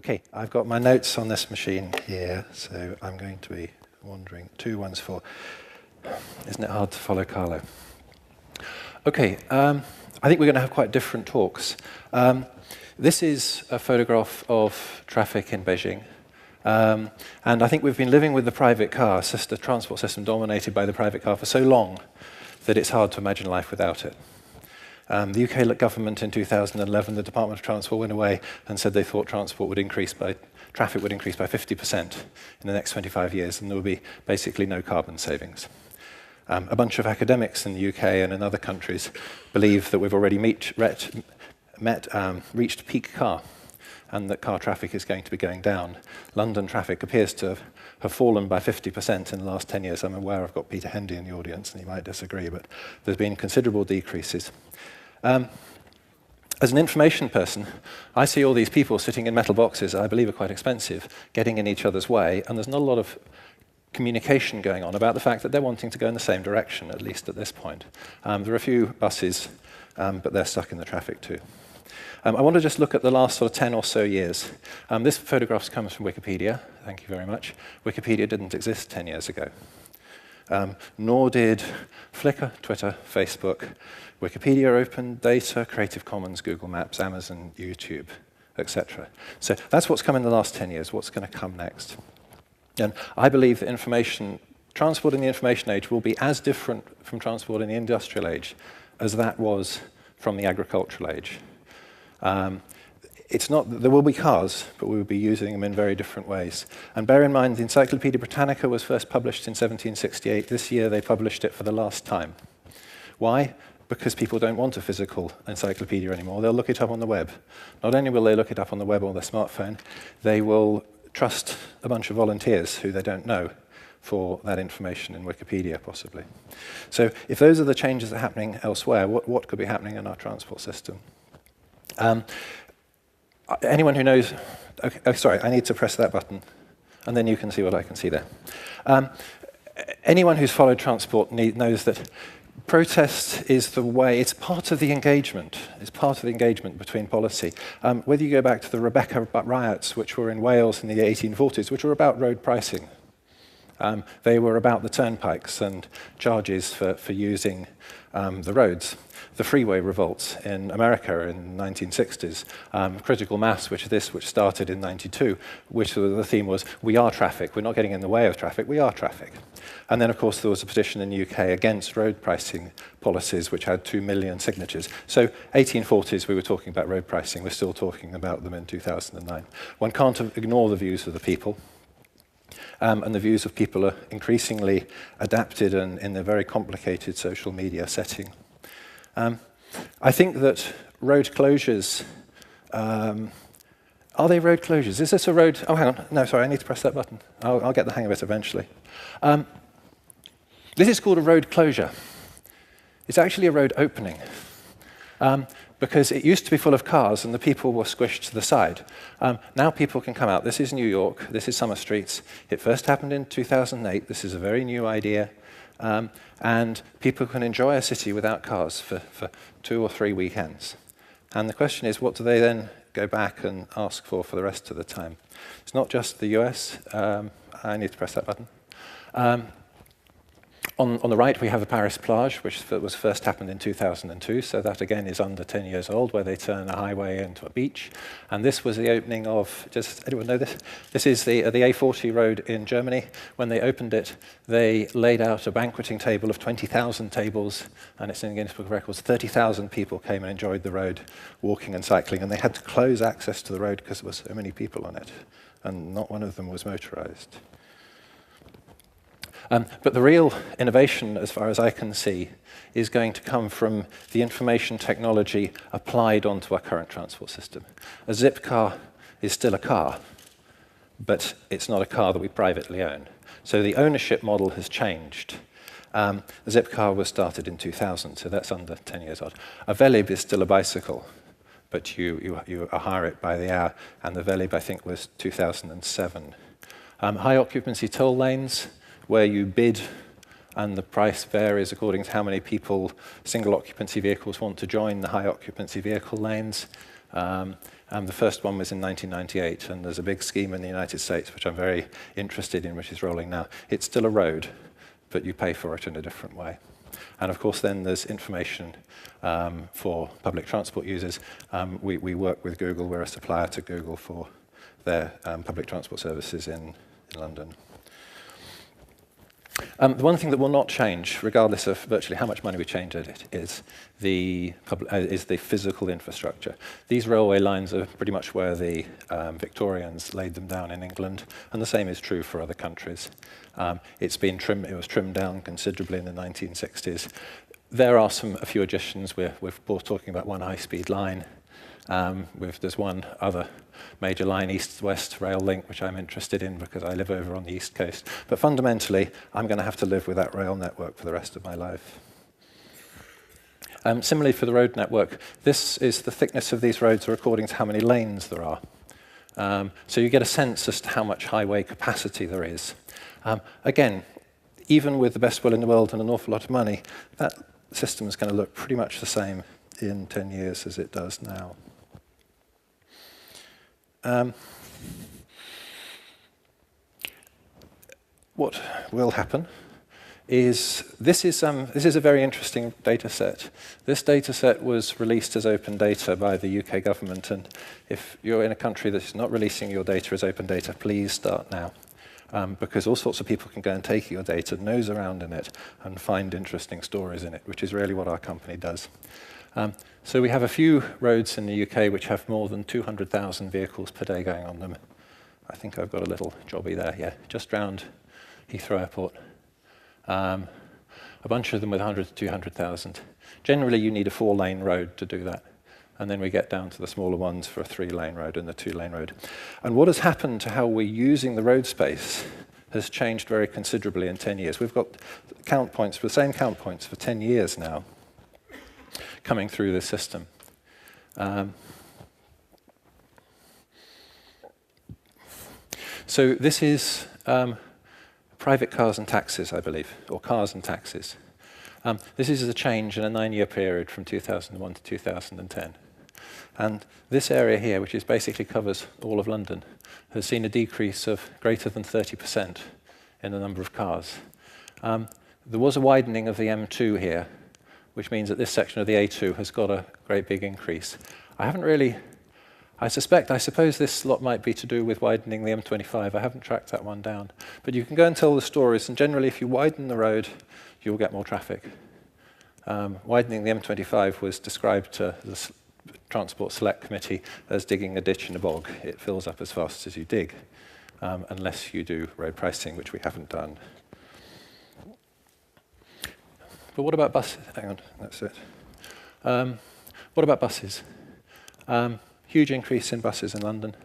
Okay, I've got my notes on this machine here, so I'm going to be wandering 214. Isn't it hard to follow Carlo? Okay, I think we're going to have quite different talks. This is a photograph of traffic in Beijing. And I think we've been living with the private car, a transport system dominated by the private car for so long that it's hard to imagine life without it. The UK government in 2011, the Department of Transport went away and said they thought traffic would increase by 50% in the next 25 years, and there would be basically no carbon savings. A bunch of academics in the UK and in other countries believe that we've already reached peak car, and that car traffic is going to be going down. London traffic appears to have fallen by 50% in the last 10 years. I'm aware I've got Peter Hendy in the audience, and he might disagree, but there's been considerable decreases. As an information person, I see all these people sitting in metal boxes, I believe are quite expensive, getting in each other's way, and there's not a lot of communication going on about the fact that they're wanting to go in the same direction, at least at this point. There are a few buses, but they're stuck in the traffic too. I want to just look at the last sort of 10 or so years. This photograph comes from Wikipedia. Thank you very much. Wikipedia didn't exist 10 years ago. Nor did Flickr, Twitter, Facebook, Wikipedia, Open Data, Creative Commons, Google Maps, Amazon, YouTube, etc. So that's what's come in the last 10 years. What's going to come next? And I believe that transport in the information age will be as different from transport in the industrial age as that was from the agricultural age. There will be cars, but we will be using them in very different ways. And bear in mind, the Encyclopedia Britannica was first published in 1768. This year, they published it for the last time. Why? Because people don't want a physical encyclopedia anymore. They'll look it up on the web. Not only will they look it up on the web or their smartphone, they will trust a bunch of volunteers who they don't know for that information in Wikipedia, possibly. So if those are the changes that are happening elsewhere, what could be happening in our transport system? Anyone who knows, okay, oh, sorry, I need to press that button, and then you can see what I can see there. Anyone who's followed transport knows that protest is the way, it's part of the engagement. It's part of the engagement between policy. Whether you go back to the Rebecca riots, which were in Wales in the 1840s, which were about road pricing. They were about the turnpikes and charges for using the roads. The freeway revolts in America in the 1960s, critical mass, which started in 92, which the theme was, we are traffic, we're not getting in the way of traffic, we are traffic. And then, of course, there was a petition in the UK against road pricing policies, which had 2 million signatures. So 1840s, we were talking about road pricing, we're still talking about them in 2009. One can't ignore the views of the people. And the views of people are increasingly adapted in a very complicated social media setting. I think that road closures, are they road closures? Is this a road? Oh, hang on. No, sorry, I need to press that button. I'll get the hang of it eventually. This is called a road closure. It's actually a road opening. Because it used to be full of cars and the people were squished to the side. Now people can come out. This is New York. This is Summer Streets. It first happened in 2008. This is a very new idea. And people can enjoy a city without cars for 2 or 3 weekends. And the question is, what do they then go back and ask for the rest of the time? It's not just the US. I need to press that button. On the right, we have the Paris plage, which was first happened in 2002. So that, again, is under 10 years old, where they turn a highway into a beach. And this was the opening of, does anyone know this? This is the A40 road in Germany. When they opened it, they laid out a banqueting table of 20,000 tables, and it's in the Guinness Book of Records. 30,000 people came and enjoyed the road, walking and cycling, and they had to close access to the road because there were so many people on it, and not one of them was motorized. But the real innovation, as far as I can see, is going to come from the information technology applied onto our current transport system. A Zipcar is still a car, but it's not a car that we privately own. So the ownership model has changed. The Zipcar was started in 2000, so that's under 10 years old. A Velib is still a bicycle, but you hire it by the hour, and the Velib, I think, was 2007. High-occupancy toll lanes, where you bid and the price varies according to how many people single occupancy vehicles want to join the high occupancy vehicle lanes. The first one was in 1998, and there's a big scheme in the United States, which I'm very interested in, which is rolling now. It's still a road, but you pay for it in a different way. And of course, then there's information for public transport users. We work with Google. We're a supplier to Google for their public transport services in London. The one thing that will not change, regardless of virtually how much money we change at it, is the physical infrastructure. These railway lines are pretty much where the Victorians laid them down in England, and the same is true for other countries. It was trimmed down considerably in the 1960s. There are a few additions. We're talking about one high-speed line. There's one other major line, east-west rail link, which I'm interested in because I live over on the east coast. But fundamentally, I'm going to have to live with that rail network for the rest of my life. Similarly for the road network, this is the thickness of these roads according to how many lanes there are. So you get a sense as to how much highway capacity there is. Again, even with the best will in the world and an awful lot of money, that system is going to look pretty much the same in 10 years as it does now. What will happen is this is a very interesting data set. This data set was released as open data by the UK government, and if you're in a country that is not releasing your data as open data, please start now. Because all sorts of people can go and take your data, nose around in it, and find interesting stories in it, which is really what our company does. So we have a few roads in the UK which have more than 200,000 vehicles per day going on them. I think I've got a little jobby there, yeah, just round Heathrow Airport. A bunch of them with 100 to 200,000. Generally, you need a 4-lane road to do that. And then we get down to the smaller ones for a 3-lane road and the 2-lane road. And what has happened to how we're using the road space has changed very considerably in 10 years. We've got count points, the same count points for 10 years now, coming through this system. So this is private cars and taxis, I believe, or cars and taxis. This is a change in a 9-year period from 2001 to 2010. And this area here, which is basically covers all of London, has seen a decrease of greater than 30% in the number of cars. There was a widening of the M2 here, which means that this section of the A2 has got a great big increase. I suppose this lot might be to do with widening the M25. I haven't tracked that one down. But you can go and tell the stories, and generally if you widen the road, you'll get more traffic. Widening the M25 was described to the Transport Select Committee as digging a ditch in a bog. It fills up as fast as you dig, unless you do road pricing, which we haven't done. But what about buses? Hang on, that's it. What about buses? Huge increase in buses in London.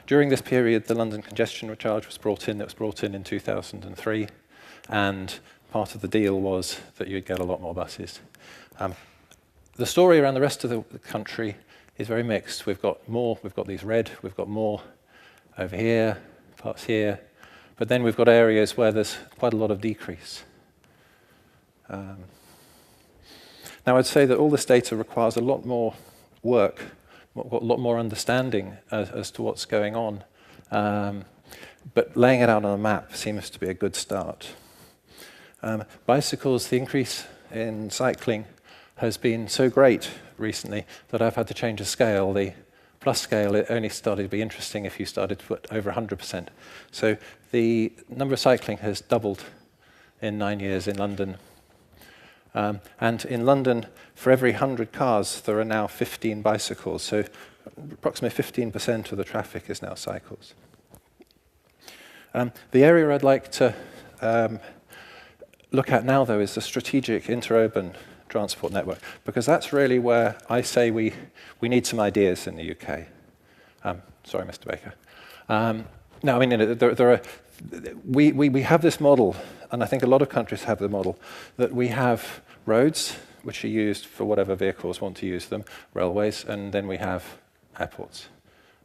During this period, the London congestion charge was brought in. It was brought in 2003, and part of the deal was that you'd get a lot more buses. The story around the rest of the country is very mixed. We've got these red, we've got more over here, parts here, but then we've got areas where there's quite a lot of decrease. Now, I'd say that all this data requires a lot more work, a lot more understanding as to what's going on. But laying it out on a map seems to be a good start. Bicycles, the increase in cycling has been so great recently that I've had to change the scale. The plus scale, it only started to be interesting if you started to put over 100%. So the number of cycling has doubled in 9 years in London. And in London, for every 100 cars, there are now 15 bicycles. So approximately 15% of the traffic is now cycles. The area I'd like to look at now, though, is the strategic interurban transport network, because that's really where I say we need some ideas in the UK. Sorry, Mr. Baker. No, I mean, we have this model, and I think a lot of countries have the model, that we have roads, which are used for whatever vehicles want to use them, railways, and then we have airports.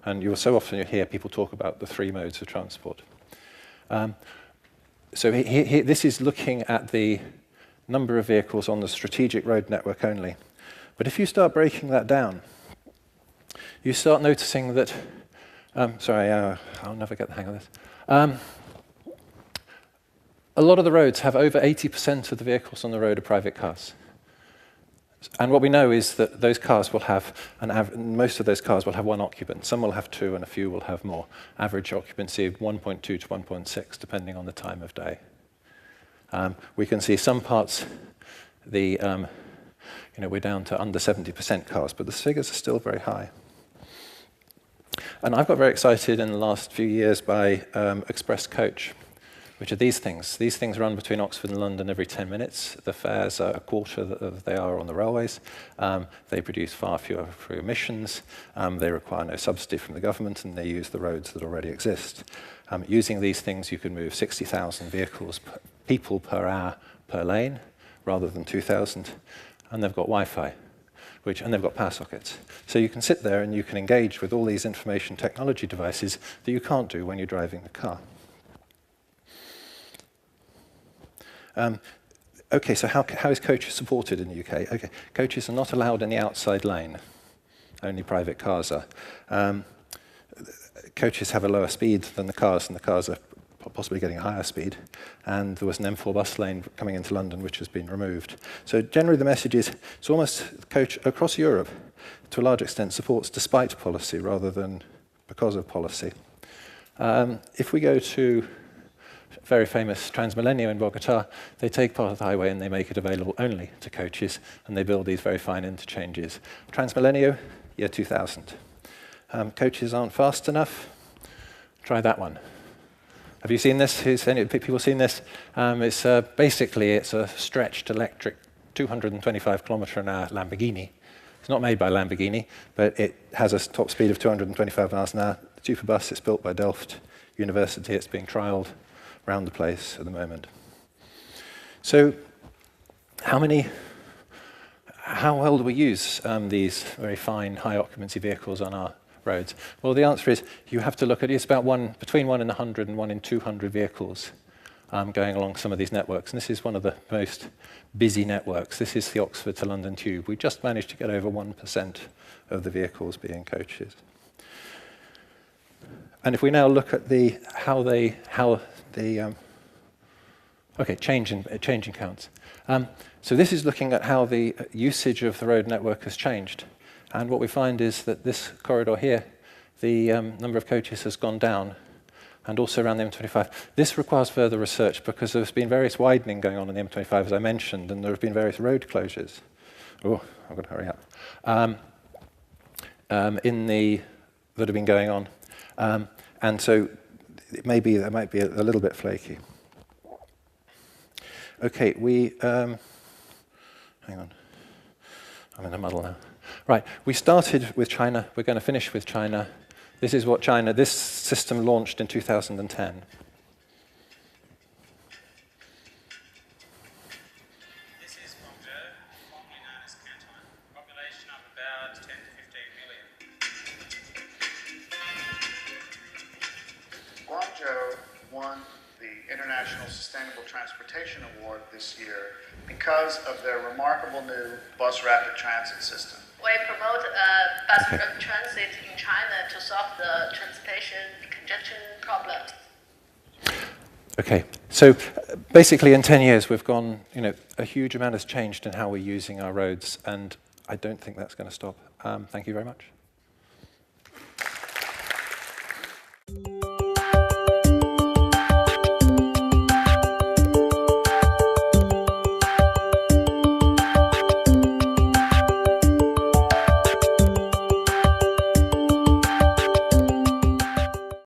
And so often you hear people talk about the 3 modes of transport. So this is looking at the number of vehicles on the strategic road network only. But if you start breaking that down, you start noticing that, sorry, I'll never get the hang of this. A lot of the roads have over 80% of the vehicles on the road are private cars. And what we know is that those cars will have, most of those cars will have one occupant. Some will have two and a few will have more. Average occupancy of 1.2 to 1.6, depending on the time of day. We can see some parts, we're down to under 70% cars, but the figures are still very high. And I've got very excited in the last few years by express coach, which are these things. These things run between Oxford and London every 10 minutes. The fares are a quarter of they are on the railways. They produce far fewer emissions. They require no subsidy from the government, and they use the roads that already exist. Using these things, you can move 60,000 people per hour per lane, rather than 2,000. And they've got Wi-Fi, and they've got power sockets. So you can sit there and you can engage with all these information technology devices that you can't do when you're driving the car. Okay, so how is coaches supported in the UK? Okay, coaches are not allowed in the outside lane. Only private cars are. Coaches have a lower speed than the cars, and the cars are possibly getting a higher speed. And there was an M4 bus lane coming into London, which has been removed. So generally the message is, it's almost coach across Europe, to a large extent, supports despite policy rather than because of policy. If we go to very famous Transmilenio in Bogota, they take part of the highway and they make it available only to coaches, and they build these very fine interchanges. Transmilenio, year 2000. Coaches aren't fast enough. Try that one. Have you seen this? Has any people seen this? Basically, it's a stretched electric 225 kilometer an hour Lamborghini. It's not made by Lamborghini, but it has a top speed of 225 miles an hour. It's due for bus. It's built by Delft University. It's being trialled around the place at the moment. So how well do we use these very fine high occupancy vehicles on our roads? Well, the answer is you have to look at it. It's about between 1 in 100 and 1 in 200 vehicles going along some of these networks. And this is one of the most busy networks. This is the Oxford to London Tube. We just managed to get over 1% of the vehicles being coaches. And if we now look at change in counts. So this is looking at how the usage of the road network has changed. And what we find is that this corridor here, the number of coaches has gone down, and also around the M25. This requires further research because there's been various widening going on in the M25, as I mentioned, and there have been various road closures. Oh, I've got to hurry up. That have been going on. And so that might be a little bit flaky. Okay, hang on. I'm in a muddle now. Right, we started with China. We're going to finish with China. This is what this system launched in 2010. This is Guangzhou, formerly known as Canton. Population of about 10 to 15 million. Guangzhou won the International Sustainable Transportation Award this year because of their remarkable new bus rapid transit system. We promote bus rapid transit in China to solve the transportation congestion problem. Okay, so basically in 10 years we've gone, a huge amount has changed in how we're using our roads, and I don't think that's going to stop. Thank you very much.